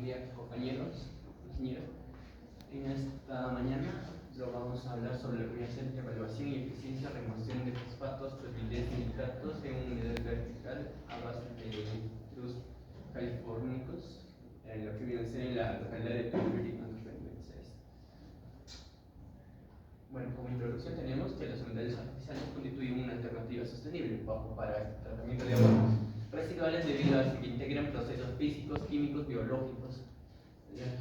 día, compañeros, ingenieros. En esta mañana lo vamos a hablar sobre lo que voy a hacer evaluación y eficiencia, remoción de fosfatos, turbidez y nitratos en un nivel vertical a base de luz californicos, en lo que viene a ser en la localidad de Tuyuri, en 2026. Bueno, como introducción tenemos que las humedales artificiales constituyen una alternativa sostenible para el tratamiento de aguas residuales debido a que integran procesos físicos, químicos, biológicos,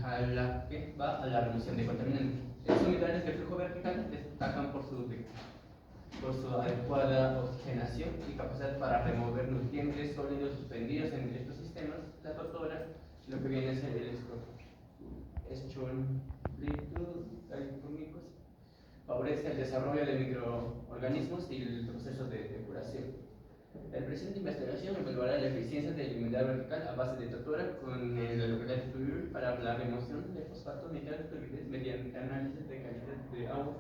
a la que va a la remoción de contaminantes. Estos humedales de flujo vertical destacan por su adecuada oxigenación y capacidad para remover nutrientes sólidos suspendidos en estos sistemas. La doctora, lo que viene a ser el escholitos californicos, favorece el desarrollo de microorganismos y el proceso de depuración. El presente investigación evaluará la eficiencia del humedal vertical a base de tortura con la localidad de Tuyuri para la remoción de fosfatos, nitratos, turbidez mediante análisis de calidad de agua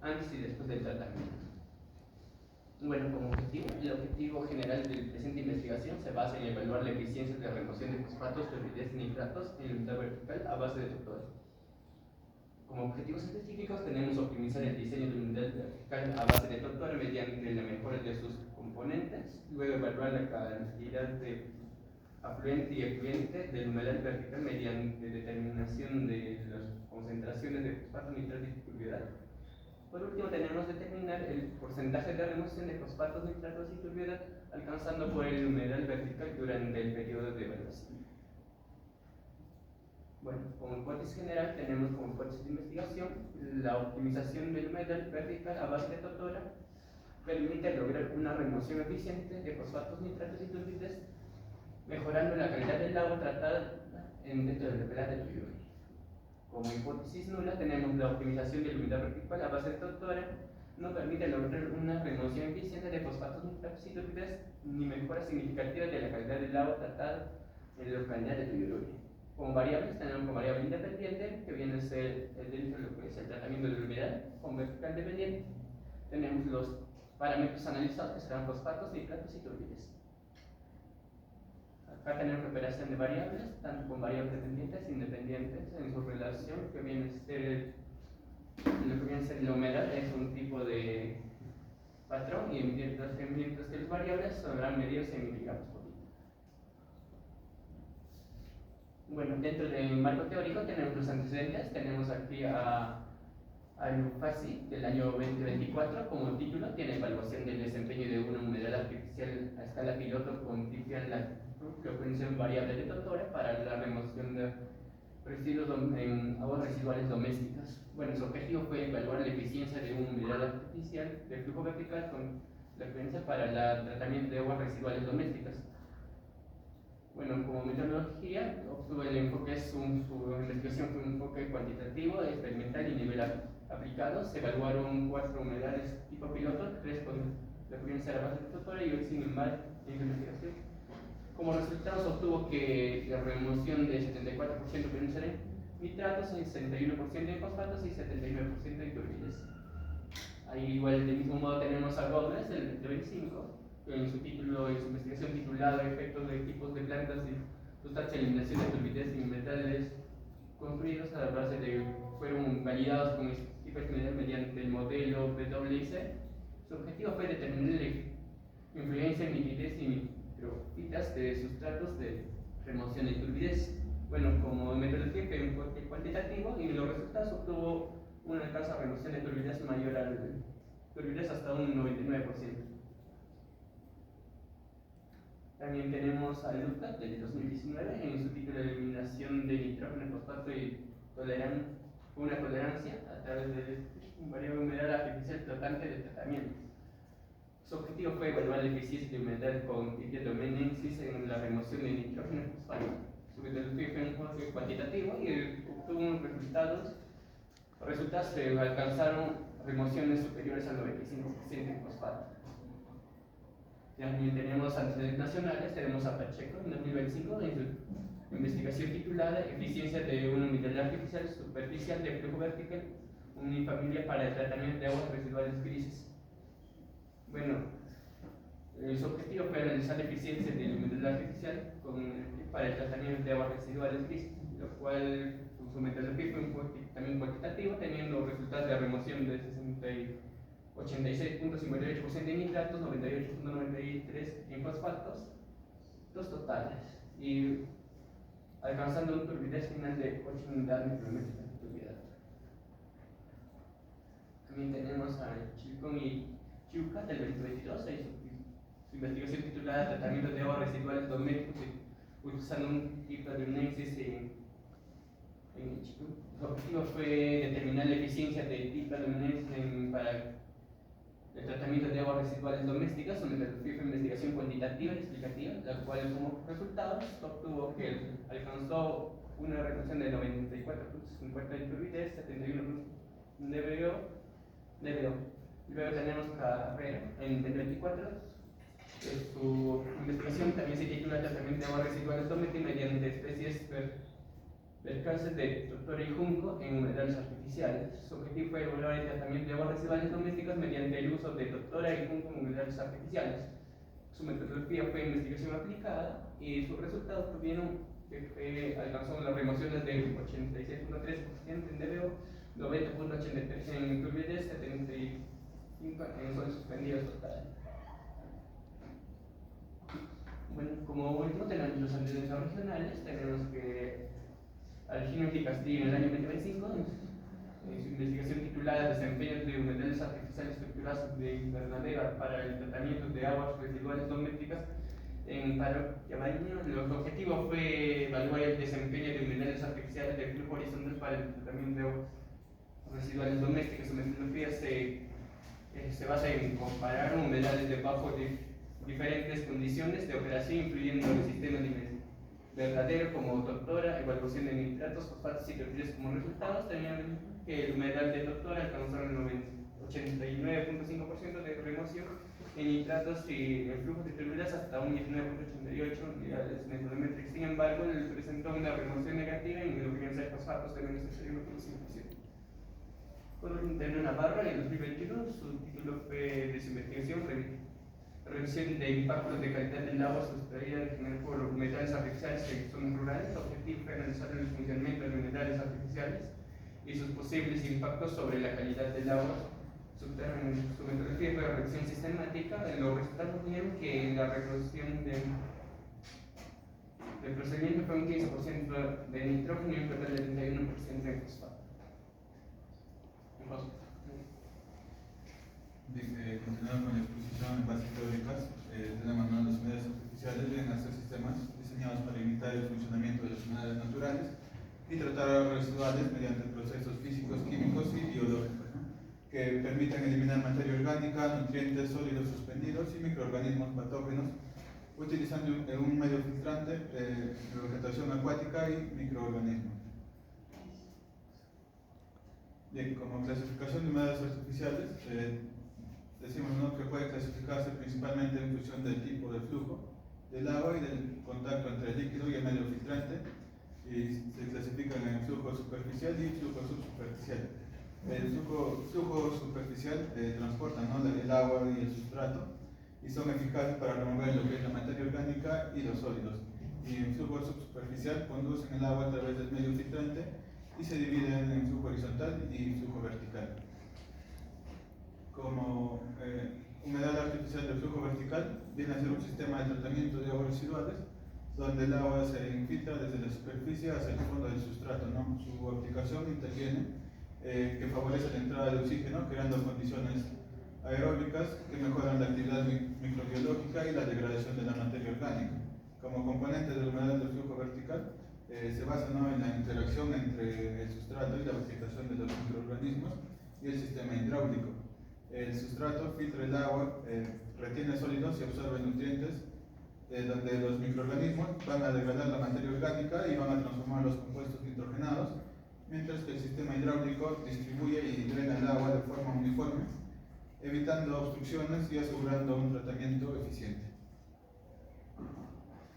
antes y después del tratamiento. Bueno, como objetivo, el objetivo general del presente investigación se basa en evaluar la eficiencia de remoción de fosfatos, turbidez y nitratos en el humedal vertical a base de tortura. Como objetivos específicos tenemos optimizar el diseño del humedal vertical a base de tortura mediante la mejora de sus componentes, luego evaluar la cantidad de afluente y efluente del humedal vertical mediante determinación de las concentraciones de fosfato, nitrato y turbidez. Por último tenemos determinar el porcentaje de remoción de fosfatos, nitratos y turbidez alcanzando por el humedal vertical durante el periodo de evaluación. Bueno, como hipótesis general tenemos como hipótesis de investigación la optimización del humedal vertical a base de tortura permite lograr una remoción eficiente de fosfatos, nitratos y turbidez, mejorando la calidad del agua tratada dentro de la localidad de Tuyuri. Como hipótesis nula tenemos la optimización del humedal vertical a base de tortura no permite lograr una remoción eficiente de fosfatos, nitratos y turbidez, ni mejora significativa de la calidad del agua tratada en la localidad de Tuyuri. Como variables tenemos como variable independiente, que viene a ser dentro de lo que es el tratamiento de la humedad. Como vertical dependiente tenemos los parámetros analizados, que serán fosfatos, nitratos y turbidez. Acá tenemos operación de variables, tanto con variables dependientes e independientes en su relación, que viene a ser lo que viene a ser la humedad, es un tipo de patrón, y mientras que las variables son medidas significadas. Bueno, dentro del marco teórico tenemos los antecedentes, tenemos aquí a Lufasi del año 2024 como título, tiene evaluación del desempeño de una humedal artificial a escala piloto con Tizian que ofrece variables de tortura para la remoción de residuos en aguas residuales domésticas. Bueno, su objetivo fue evaluar la eficiencia de una humedal artificial de flujo vertical con referencia para el tratamiento de aguas residuales domésticas. Bueno, como metodología, obtuvo el enfoque, su investigación fue un enfoque cuantitativo, experimental y nivel aplicado. Se evaluaron 4 humedales tipo piloto, 3 con la que viene a ser la base de tortura y 1 sin embargo en la investigación. Como resultados obtuvo que la remoción de 74% viene a ser en nitratos, 61% en fosfatos y 79% en turbidez. Ahí igual del mismo modo tenemos a Robles del 25 en su título, en su investigación titulada Efectos de tipos de plantas y sustancia de eliminación de turbidez y metales construidos a la base de fueron validados con tipo experimental mediante el modelo PwC. Su objetivo fue determinar la influencia en nitidez y microfitas de sustratos de remoción de turbidez. Bueno, como metodología fue un enfoque cuantitativo y los resultados obtuvo una tasa de remoción de turbidez mayor al turbidez hasta un 99%. También tenemos a Luca del 2019 en su título de eliminación de nitrógeno, fosfato y una tolerancia a través de un variable humedal artificial flotante de tratamiento. Su objetivo fue evaluar la eficiencia de humedad con Domenensis en la remoción de nitrógeno y fosfato. Su metodología fue un enfoque cuantitativo y obtuvo unos resultados que alcanzaron remociones superiores al 95% en fosfato. También tenemos antecedentes nacionales, tenemos a Pacheco en 2025 en su investigación titulada Eficiencia de una humedal artificial superficial de flujo vertical unifamilia para el tratamiento de aguas residuales grises. Bueno, Su objetivo fue analizar la eficiencia del humedal artificial para el tratamiento de aguas residuales lisas, lo cual su metodología fue también cuantitativo, teniendo resultados de remoción de 86.58% en nitratos, 98.93% en fosfatos, dos totales, y alcanzando un turbidez final de 8 unidades micrométricas de turbidez. También tenemos a Chilcón y Chiuca del 2022, su investigación titulada Tratamiento de aguas residuales domésticos utilizando un tipo de Nemesis en Chilcón. Su objetivo fue determinar la eficiencia de tipo de para el tratamiento de aguas residuales domésticas, una metodología de investigación cuantitativa y explicativa, la cual como resultado obtuvo que alcanzó una reducción de 94.50 en turbidez, 71 DBO. Luego tenemos Carrera en 2024. Su investigación también se titula Tratamiento de aguas residuales domésticas mediante especies vercáceas de doctora y junco en humedales artificiales. Su objetivo fue evaluar el tratamiento de aguas residuales domésticas mediante el uso de doctora y junco en humedales artificiales. Su metodología fue investigación aplicada y sus resultados tuvieron que alcanzó las remociones de 86.3% en DBO, 90.83% en turbidez, 75% en zonas suspendidas totales. Bueno, como último tenemos los antecedentes regionales, tenemos que Algino y Castillo en el año 2025, en su investigación titulada Desempeño de humedales artificiales estructurados de invernadero para el tratamiento de aguas residuales domésticas en Paro Yabaño. El objetivo fue evaluar el desempeño de humedales artificiales de flujo horizontal para el tratamiento de aguas residuales domésticas. Su metodología se basa en comparar humedales debajo de diferentes condiciones de operación, incluyendo el sistema de verdadero como doctora, evaluación de nitratos, fosfatos y turbidinas como resultados. Tenían que el humedal de doctora alcanzó el 89.5% de remoción en nitratos y el flujo de turbidinas hasta un 19.88 unidades micrométricas. Sin embargo, presentó una remoción negativa en lo que de fosfatos de menos 61.5%. Por último, Antonio Navarro en el 2021, su título fue de su investigación revisión de impactos de calidad del agua sustraída por humedales artificiales en zonas rurales. El objetivo fue analizar el funcionamiento de humedales artificiales y sus posibles impactos sobre la calidad del agua subterránea. Su metodología fue revisión sistemática. Los resultados dieron que la reproducción del procedimiento fue un 15% de nitrógeno y un total de 31% de fosfato. Continuando con la exposición en bases teóricas, tenemos los humedales artificiales deben ser sistemas diseñados para limitar el funcionamiento de los humedales naturales y tratar aguas residuales mediante procesos físicos, químicos y biológicos, ¿no?, que permitan eliminar materia orgánica, nutrientes sólidos suspendidos y microorganismos patógenos utilizando un medio filtrante, vegetación acuática y microorganismos. Bien, como clasificación de humedales artificiales, decimos, ¿no?, que puede clasificarse principalmente en función del tipo de flujo del agua y del contacto entre el líquido y el medio filtrante, y se clasifican en flujo superficial y flujo subsuperficial. El flujo superficial transporta, ¿no?, el agua y el sustrato y son eficaces para remover lo que es la materia orgánica y los sólidos. Y en flujo subsuperficial conducen el agua a través del medio filtrante y se dividen en flujo horizontal y flujo vertical. Como humedal artificial de flujo vertical viene a ser un sistema de tratamiento de aguas residuales donde el agua se infiltra desde la superficie hacia el fondo del sustrato, ¿no? Su aplicación interviene que favorece la entrada de oxígeno creando condiciones aeróbicas que mejoran la actividad microbiológica y la degradación de la materia orgánica. Como componente del humedal de flujo vertical se basa, ¿no?, en la interacción entre el sustrato y la vegetación de los microorganismos y el sistema hidráulico. El sustrato filtra el agua, retiene sólidos y absorbe nutrientes, donde los microorganismos van a degradar la materia orgánica y van a transformar los compuestos nitrogenados, mientras que el sistema hidráulico distribuye y drena el agua de forma uniforme, evitando obstrucciones y asegurando un tratamiento eficiente.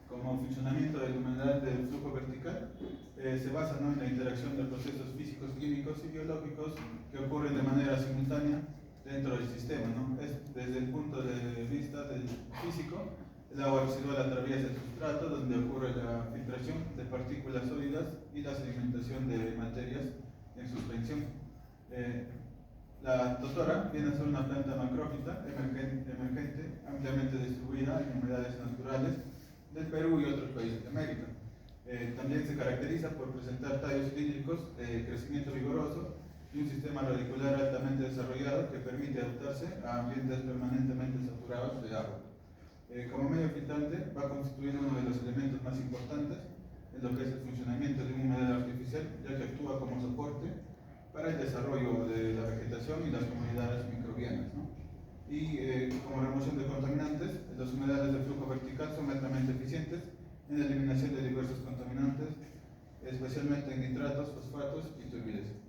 Como funcionamiento del humedal del flujo vertical, se basa, ¿no?, en la interacción de procesos físicos, químicos y biológicos que ocurren de manera simultánea dentro del sistema, ¿no? Desde el punto de vista del físico, el agua residual atraviesa el sustrato donde ocurre la filtración de partículas sólidas y la sedimentación de materias en suspensión. La totora viene a ser una planta macrófita emergente, ampliamente distribuida en humedales naturales del Perú y otros países de América. También se caracteriza por presentar tallos cilíndricos de crecimiento vigoroso y un sistema radicular altamente desarrollado que permite adaptarse a ambientes permanentemente saturados de agua. Como medio filtrante va a constituir uno de los elementos más importantes en lo que es el funcionamiento de un humedal artificial, ya que actúa como soporte para el desarrollo de la vegetación y las comunidades microbianas, ¿no? Y como remoción de contaminantes, los humedales de flujo vertical son altamente eficientes en la eliminación de diversos contaminantes, especialmente en nitratos, fosfatos y turbidez.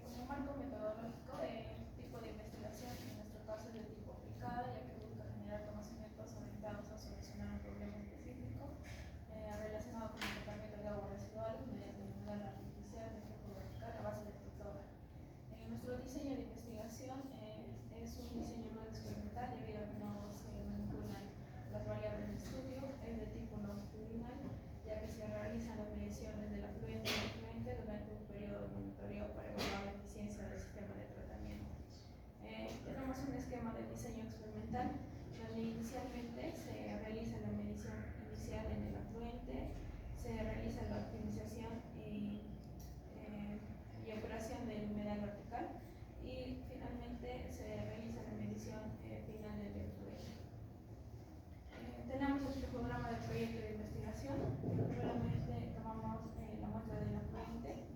Como marco metodológico, el tipo de investigación en nuestro caso es de tipo aplicada, ya que busca generar conocimientos orientados a solucionar un problema específico relacionado con el tratamiento de aguas residuales mediante un humedal artificial de flujo vertical a base de fructosa. Nuestro diseño de investigación es un diseño no experimental debido a que no se manipulan las variables de estudio, es de tipo longitudinal, ya que se realizan las mediciones del afluente y efluente durante un periodo de monitoreo para evaluar la eficiencia del sistema de tratamiento. Tenemos un esquema de diseño experimental donde inicialmente se realiza la medición inicial en el afluente, se realiza la optimización y operación del humedal vertical y finalmente se realiza la medición final del efluente. Tenemos el programa del proyecto de investigación. Primeramente tomamos la muestra del afluente.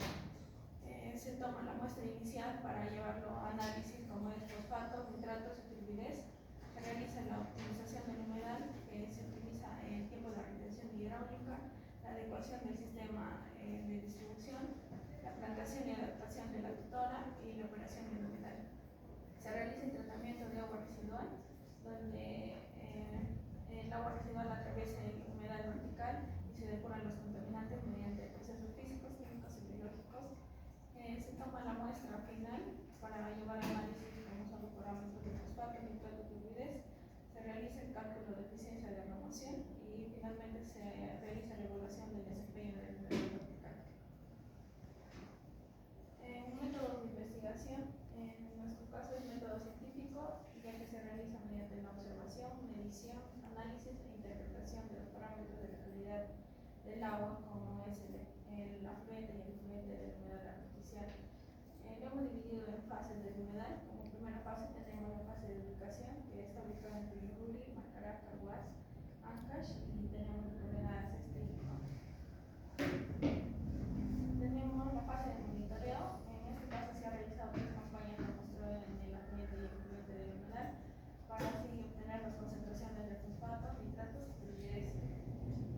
Se toma la muestra inicial para llevarlo a análisis como es fosfatos, nitratos y turbidez. Se realiza la optimización del humedal, se utiliza el tiempo de retención hidráulica, la adecuación del sistema de distribución, la plantación y adaptación de la tutora y la operación del humedal. Se realiza el tratamiento de agua residual, donde el agua residual atraviesa el humedal vertical y se depuran los contaminantes mediante procesos físicos, químicos y biológicos. Se toma la muestra final para llevar a análisis como son los parámetros de fosfato, nitrato y turbidez. Se realiza el cálculo de eficiencia de remoción y finalmente se realiza la evaluación del desempeño del humedal vertical. Métodos de investigación, en nuestro caso es método científico, ya que se realiza mediante la observación, medición, análisis e interpretación de los parámetros de la calidad del agua, como es el afluente y el efluente del humedal artificial. Lo hemos dividido en fases del humedal. Como primera fase tenemos la fase de ubicación, que está ubicada entre Yujuli, Macaraca, Huas, Ancash, y tenemos las coordenadas este y norte. Tenemos la fase de monitoreo. En este caso se ha realizado 3 campañas de muestreo en el ambiente y el efluente del humedal para así obtener las concentraciones de fosfatos, nitratos y turbidez.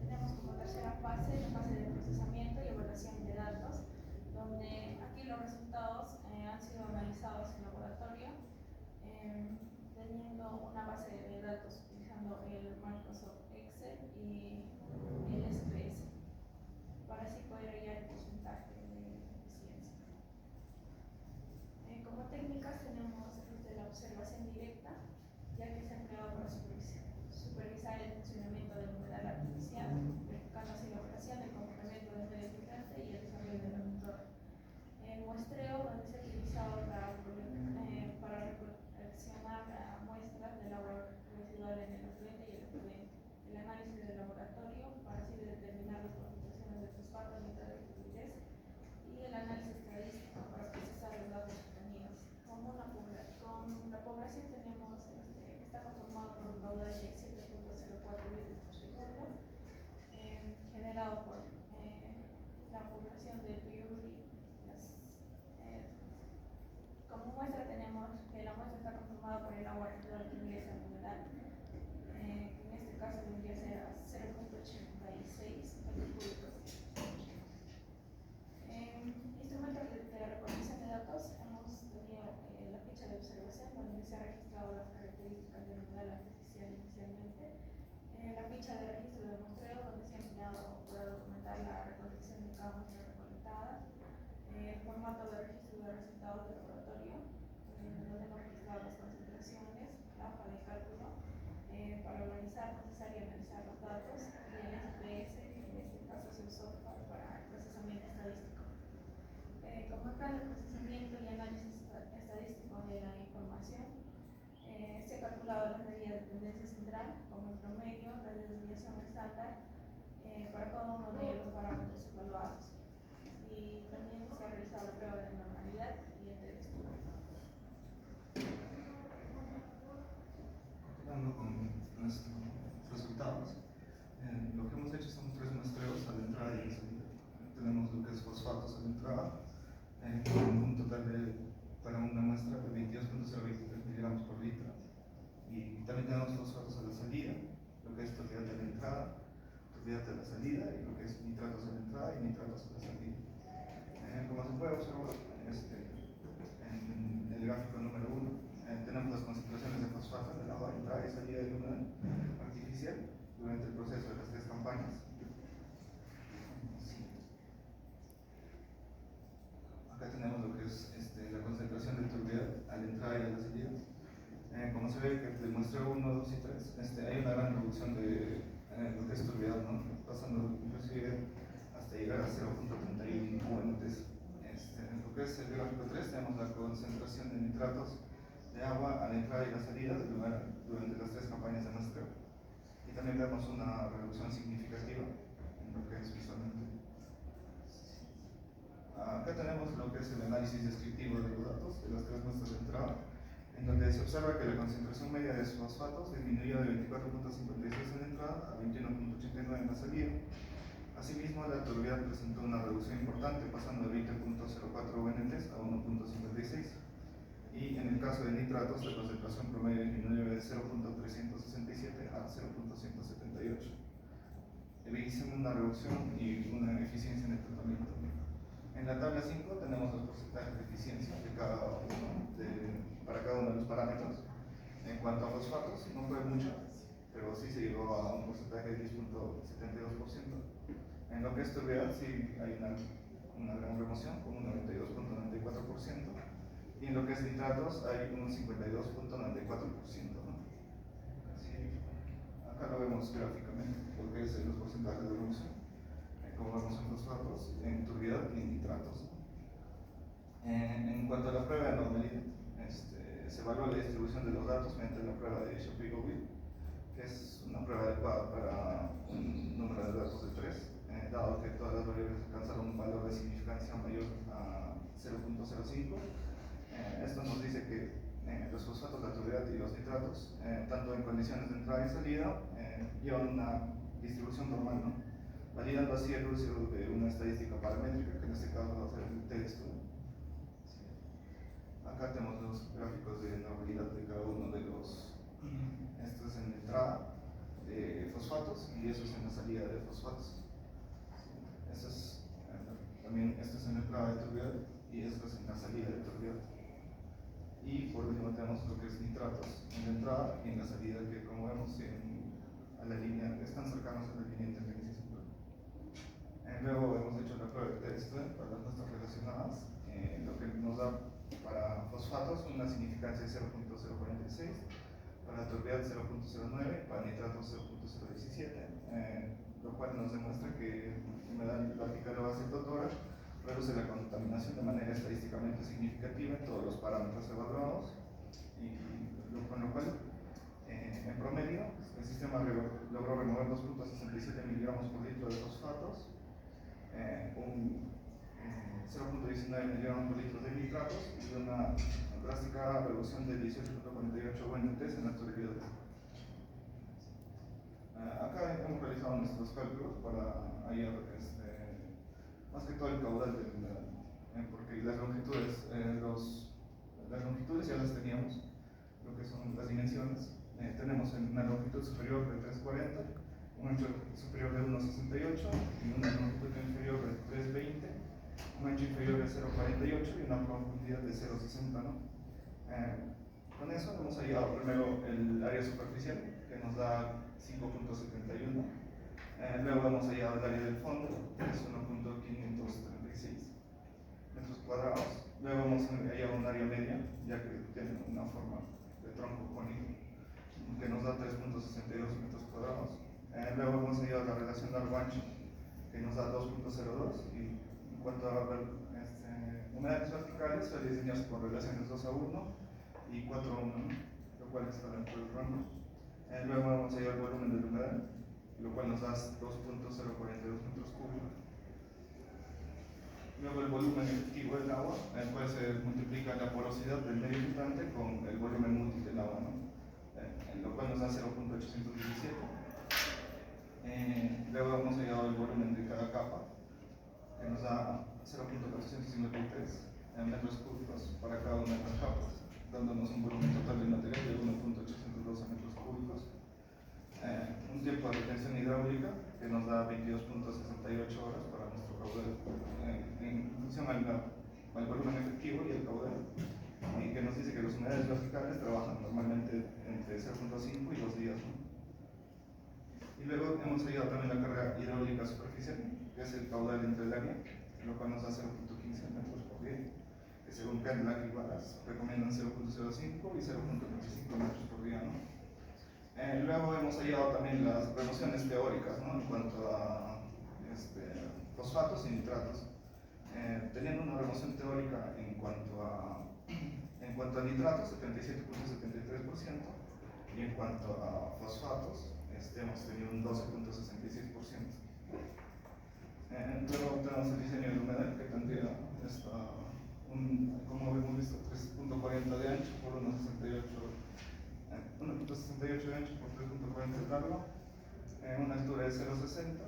Tenemos como tercera fase la fase de procesamiento y evaluación de datos, donde aquí los resultados han sido analizados en laboratorio teniendo una base de datos utilizando el Microsoft Excel formato de registro de resultados de laboratorio, donde hemos registrado las concentraciones, la hoja de cálculo, para organizar, procesar y analizar los datos, y el SPS, en este caso es un software para el procesamiento estadístico. Como tal, el procesamiento y análisis estadístico de la información, se ha calculado las medidas de tendencia central, como el promedio, la desviación estándar, para cada uno de los parámetros evaluados. Y también se ha realizado la prueba de normalidad y el de estudio. Continuando con nuestros resultados, lo que hemos hecho son 3 muestreos a la entrada y a la salida. Tenemos lo que es fosfatos a la entrada, con un total para una muestra de 22.023 miligramos por litro. Y también tenemos fosfatos a la salida, lo que es totalidad de la entrada, totalidad de la salida, y lo que es nitratos a la entrada y nitratos a la salida. Como se puede observar en el gráfico número 1, tenemos las concentraciones de fosfato en el agua de entrada y salida del humedal artificial durante el proceso de las 3 campañas. Acá tenemos lo que es la concentración de turbidez a la entrada y a la salida. Como se ve que de muestreo 1, 2 y 3, hay una gran reducción de lo que es turbidez, ¿no? Pasando inclusive hasta llegar a 0.31 UMTs. En lo que es el gráfico 3 tenemos la concentración de nitratos de agua a la entrada y la salida del lugar durante las 3 campañas de muestreo. Y también vemos una reducción significativa en lo que es visualmente. Acá tenemos lo que es el análisis descriptivo de los datos de las 3 muestras de entrada, en donde se observa que la concentración media de fosfatos disminuyó de 24.56 en la entrada a 21.89 en la salida. Asimismo, la turbidez presentó una reducción importante, pasando de 20.04 UNTs a 1.56. Y en el caso de nitratos, la concentración promedio disminuyó de 0.367 a 0.178. Evidenciando una reducción y una eficiencia en el tratamiento. En la tabla 5 tenemos los porcentajes de eficiencia de para cada uno de los parámetros. En cuanto a fosfatos, no fue mucho, pero sí se llegó a un porcentaje de 10.72%. En lo que es turbidez, sí hay una gran remoción, con un 92.94%. Y en lo que es nitratos, hay un 52.94%. ¿no? Acá lo vemos gráficamente, lo que es los porcentajes de remoción, como vemos en fosfatos, en turbidez y en nitratos. En cuanto a la prueba de normalidad, se evalúa la distribución de los datos mediante la prueba de Shapiro-Wilk, que es una prueba adecuada para un número de datos de 3, dado que todas las variables alcanzaron un valor de significancia mayor a 0.05. Esto nos dice que los fosfatos, la turbidez y los nitratos, tanto en condiciones de entrada y salida, llevan una distribución normal, ¿no? Validando así el uso de una estadística paramétrica, que en este caso va a ser el t-estudio. Acá tenemos los gráficos de normalidad de cada uno de los. Esto es en la entrada de fosfatos y eso es en la salida de fosfatos. Esto es, también esto es en la entrada de turbidez y esto es en la salida de turbidez. Y por último tenemos lo que es nitratos en la entrada y en la salida, que como vemos a la línea, están cercanos a la línea de tendencia central. Luego hemos hecho la prueba de test para las muestras relacionadas, lo que nos da para fosfatos una significancia de 0.046, para turbidez 0.09, para nitratos 0.017, lo cual nos demuestra que la humedad láctica de base totora reduce la contaminación de manera estadísticamente significativa en todos los parámetros evaluados, y con lo cual, en promedio, el sistema logró remover 2.67 miligramos por litro de fosfatos, 0.19 miligramos por litro de nitratos y una drástica reducción de 18.48 UNTs en las turbidez. Acá hemos realizado nuestros cálculos para hallar más que todo el caudal porque las longitudes, las longitudes ya las teníamos, lo que son las dimensiones. Tenemos una longitud superior de 340, un ancho superior de 1.68 y una longitud inferior de 320, un ancho inferior de 0.48 y una profundidad de 0.60, ¿no? Con eso hemos hallado primero el área superficial, que nos da 5.71. Luego hemos hallado el área del fondo, que es 1.536. metros cuadrados. Luego vamos a ir a un área media, ya que tiene una forma de tronco cónico, que nos da 3.62 metros cuadrados. Luego vamos a ir a la relación largo-ancho, que nos da 2.02. Y en cuanto a humedades verticales, se diseñan por relaciones 2 a 1 y 4 a 1, ¿no? Lo cual está dentro del rango. Luego vamos a ir al volumen del humedal, lo cual nos da 2.042 metros cúbicos. Luego el volumen efectivo del agua, pues se multiplica la porosidad del medio filtrante con el volumen útil del agua, ¿no? Lo cual nos da 0.817. Luego vamos a ir al volumen de cada capa, que nos da 0.453 metros cúbicos para cada una de las capas, dándonos un volumen total de material de 1.812 metros cúbicos. Un tiempo de retención hidráulica que nos da 22.68 horas para nuestro caudal, en función al volumen efectivo y el caudal, y que nos dice que los humedales verticales trabajan normalmente entre 0.5 y 2 días, ¿no? Y luego hemos seguido también la carga hidráulica superficial, que es el caudal entre el área, lo cual nos da 0.15 metros por día, que según Cadillac y Wallace recomiendan 0.05 y 0.25 metros por día, ¿no? Luego hemos hallado también las remociones teóricas, ¿no? En cuanto a fosfatos y nitratos, teniendo una remoción teórica en cuanto a nitratos 77.73%, y en cuanto a fosfatos hemos tenido un 12.66%. Luego tenemos el diseño del humedal, que tendría como hemos visto, 3.40 de ancho por 1.68 de ancho por 3.40 de largo, una altura de 0.60,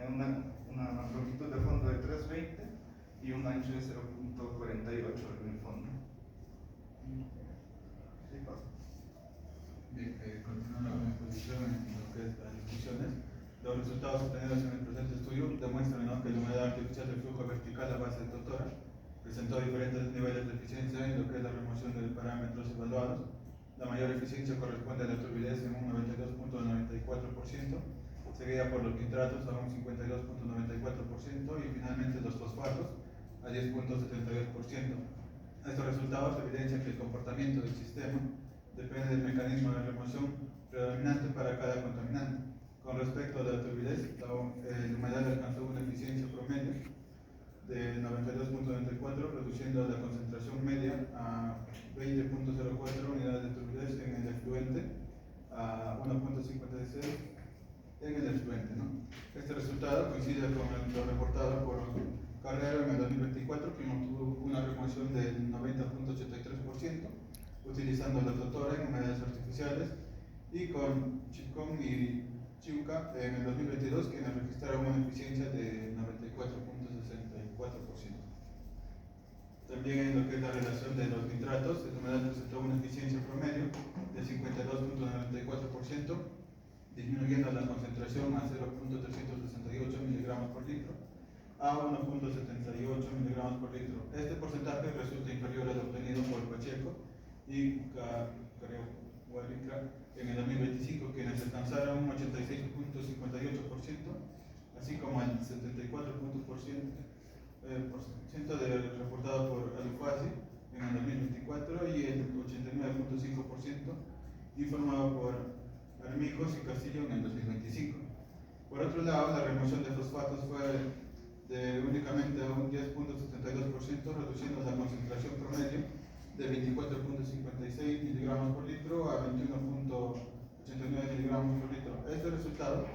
una longitud de fondo de 3.20 y un ancho de 0.48 en el fondo. Sí, pasa. Bien, continuando con la exposición en lo que es las discusiones, los resultados obtenidos en el presente estudio demuestran, ¿no?, que la humedad artificial del flujo vertical a base de totora presentó diferentes niveles de eficiencia en lo que es la remoción de parámetros evaluados. La mayor eficiencia corresponde a la turbidez en un 92.94%, seguida por los nitratos a un 52.94% y finalmente los fosfatos a 10.72%. Estos resultados evidencian que el comportamiento del sistema depende del mecanismo de remoción predominante para cada contaminante. Con respecto a la turbidez, la humedad alcanzó una eficiencia promedio de 92.94, reduciendo la concentración media a 20.04 unidades de turbidez en el efluente a 1.56 en el efluente, ¿no? Este resultado coincide con lo reportado por Carrero en el 2024, que obtuvo una remoción del 90.83%, utilizando la totora en humedades artificiales, y con Chicón y Chiuca en el 2022, quienes registraron una eficiencia de 94.64%. También en lo que es la relación de los nitratos, el humedal presentó una eficiencia promedio de 52.94%, disminuyendo la concentración a 0.368 miligramos por litro a 1.78 miligramos por litro. Este porcentaje resulta inferior al obtenido por Pacheco y Carrero en el 2025, quienes alcanzaron un 86.58%, así como el 74% reportado por Alufasi en el 2024 y el 89.5% informado por Armijos y Castillo en el 2025. Por otro lado, la remoción de fosfatos fue de únicamente a un 10.72%, reduciendo la concentración promedio de 24.56 miligramos por litro a 21.89 miligramos por litro. Este resultado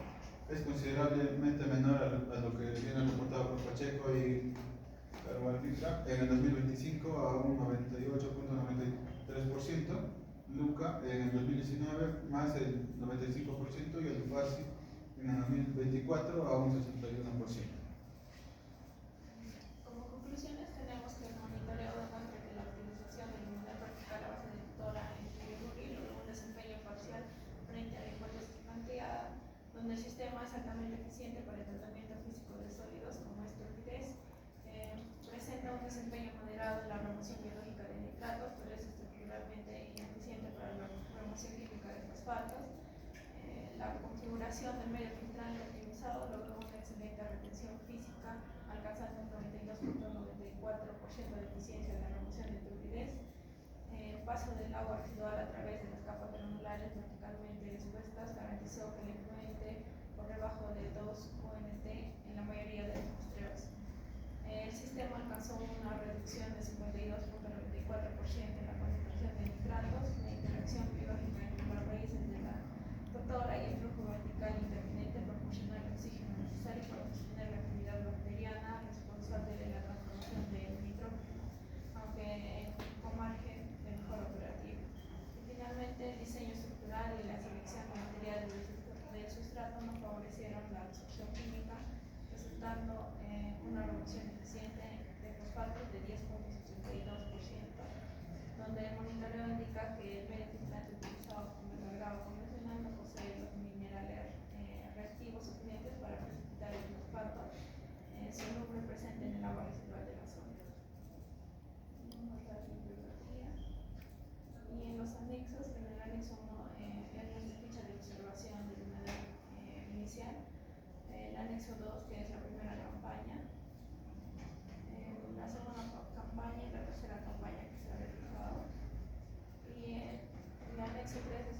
es considerablemente menor a lo que viene reportado por Pacheco y Carvalhitra en el 2025 a un 98.93%, Luca en el 2019 más el 95% y el Fasi en el 2024 a un 61%. Como conclusiones tenemos que el monitoreo demuestra que la utilización del humedal vertical a base de totora logró un desempeño parcial frente a la hipótesis planteada, donde el sistema es altamente eficiente para el tratamiento físico de sólidos como es turbidez, presenta un desempeño moderado en la remoción biológica de nitratos, pero es estructuralmente ineficiente para la remoción química de fosfatos. La configuración del medio filtrante optimizado logró una excelente retención física, alcanzando un 92.94% eficiencia de la remoción de turbidez, paso del agua residual a través de las capas granulares verticalmente dispuestas garantizó que el efluente por debajo de 2 UNT en la mayoría de los muestreos. El sistema alcanzó una reducción de 52.94% en la concentración de nitratos, la interacción biológica entre las raíces de la rotora y el flujo vertical intermitente proporcionó el oxígeno necesario para sostener la actividad bacteriana responsable de la transformación del nitrógeno, aunque con margen de mejora operativa. Y finalmente, el diseño estructural y la selección de materiales del sustrato no favorecieron la absorción química, resultando una reducción eficiente de fosfatos de 10.72%, donde el monitoreo indica que el medio filtrante utilizado como el agravo convencional no posee los minerales reactivos suficientes para precipitar el fosfato soluble presente en el agua residual de la zona. Vamos a la bibliografía. Y en los anexos, en el anexo 1 es la ficha de observación del humedal inicial, el anexo 2, que es la primera campaña, la segunda campaña y la tercera campaña que se ha realizado, y el anexo 3 es